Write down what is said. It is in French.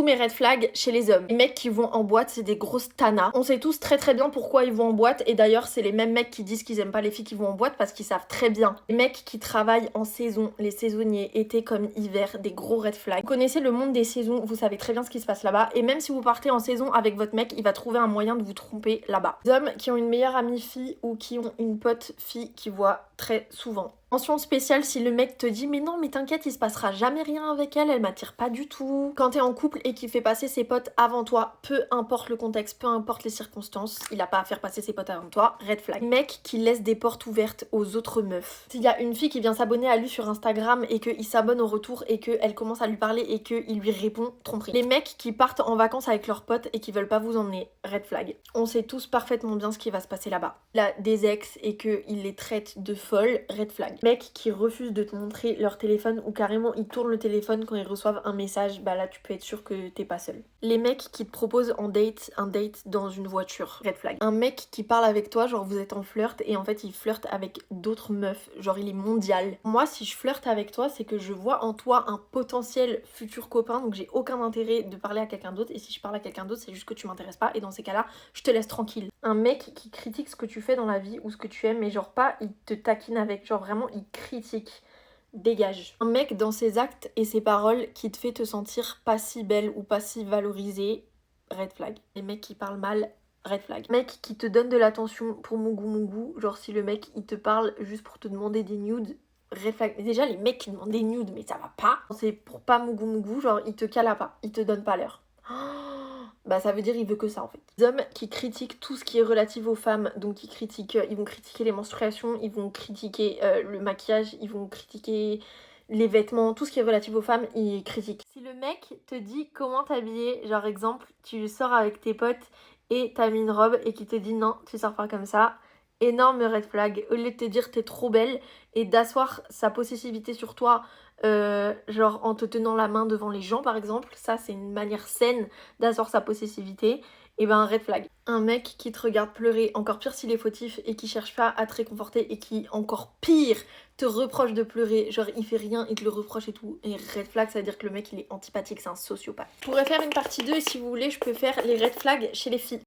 tous mes red flags chez les hommes. Les mecs qui vont en boîte, c'est des grosses tanas. On sait tous très très bien pourquoi ils vont en boîte et d'ailleurs c'est les mêmes mecs qui disent qu'ils aiment pas les filles qui vont en boîte parce qu'ils savent très bien. Les mecs qui travaillent en saison, les saisonniers, été comme hiver, des gros red flags. Vous connaissez le monde des saisons, vous savez très bien ce qui se passe là-bas et même si vous partez en saison avec votre mec, il va trouver un moyen de vous tromper là-bas. Les hommes qui ont une meilleure amie fille ou qui ont une pote fille qui voient très souvent. Mention spéciale si le mec te dit mais non mais t'inquiète il se passera jamais rien avec elle, elle m'attire pas du tout. Quand t'es en couple et qu'il fait passer ses potes avant toi, peu importe le contexte, peu importe les circonstances, il a pas à faire passer ses potes avant toi, red flag. Mec qui laisse des portes ouvertes aux autres meufs. S'il y a une fille qui vient s'abonner à lui sur Instagram et qu'il s'abonne au retour et qu'elle commence à lui parler et qu'il lui répond, tromperie. Les mecs qui partent en vacances avec leurs potes et qui veulent pas vous emmener, red flag. On sait tous parfaitement bien ce qui va se passer là-bas. Il a des ex et qu'il les traite de folles, red flag. Mecs qui refusent de te montrer leur téléphone ou carrément ils tournent le téléphone quand ils reçoivent un message, bah là tu peux être sûr que t'es pas seul. Les mecs qui te proposent un date dans une voiture, red flag. Un mec qui parle avec toi, genre vous êtes en flirt et en fait il flirte avec d'autres meufs, genre il est mondial. Moi si je flirte avec toi c'est que je vois en toi un potentiel futur copain donc j'ai aucun intérêt de parler à quelqu'un d'autre et si je parle à quelqu'un d'autre c'est juste que tu m'intéresses pas et dans ces cas-là je te laisse tranquille. Un mec qui critique ce que tu fais dans la vie ou ce que tu aimes mais genre pas il te taquine avec, genre vraiment il critique. Dégage. Un mec dans ses actes et ses paroles qui te fait te sentir pas si belle ou pas si valorisée, red flag. Les mecs qui parlent mal, red flag. Mec qui te donne de l'attention pour mougou mougou, genre si le mec il te parle juste pour te demander des nudes, red flag. Déjà les mecs qui demandent des nudes mais ça va pas. C'est pour pas mougou mougou, genre il te cala pas, il te donne pas l'heure. Bah ça veut dire il veut que ça en fait. Les hommes qui critiquent tout ce qui est relatif aux femmes, donc ils vont critiquer les menstruations, ils vont critiquer le maquillage, ils vont critiquer les vêtements, tout ce qui est relatif aux femmes, ils critiquent. Si le mec te dit comment t'habiller, genre exemple, tu sors avec tes potes et t'as mis une robe et qui te dit non, tu sors pas comme ça, énorme red flag. Au lieu de te dire t'es trop belle et d'asseoir sa possessivité sur toi, genre en te tenant la main devant les gens par exemple, ça c'est une manière saine d'asseoir sa possessivité, et ben un red flag. Un mec qui te regarde pleurer, encore pire s'il est fautif et qui cherche pas à te réconforter et qui encore pire te reproche de pleurer, genre il fait rien, il te le reproche et tout, et red flag ça veut dire que le mec il est antipathique, c'est un sociopathe. Je pourrais faire une partie 2 et si vous voulez je peux faire les red flags chez les filles.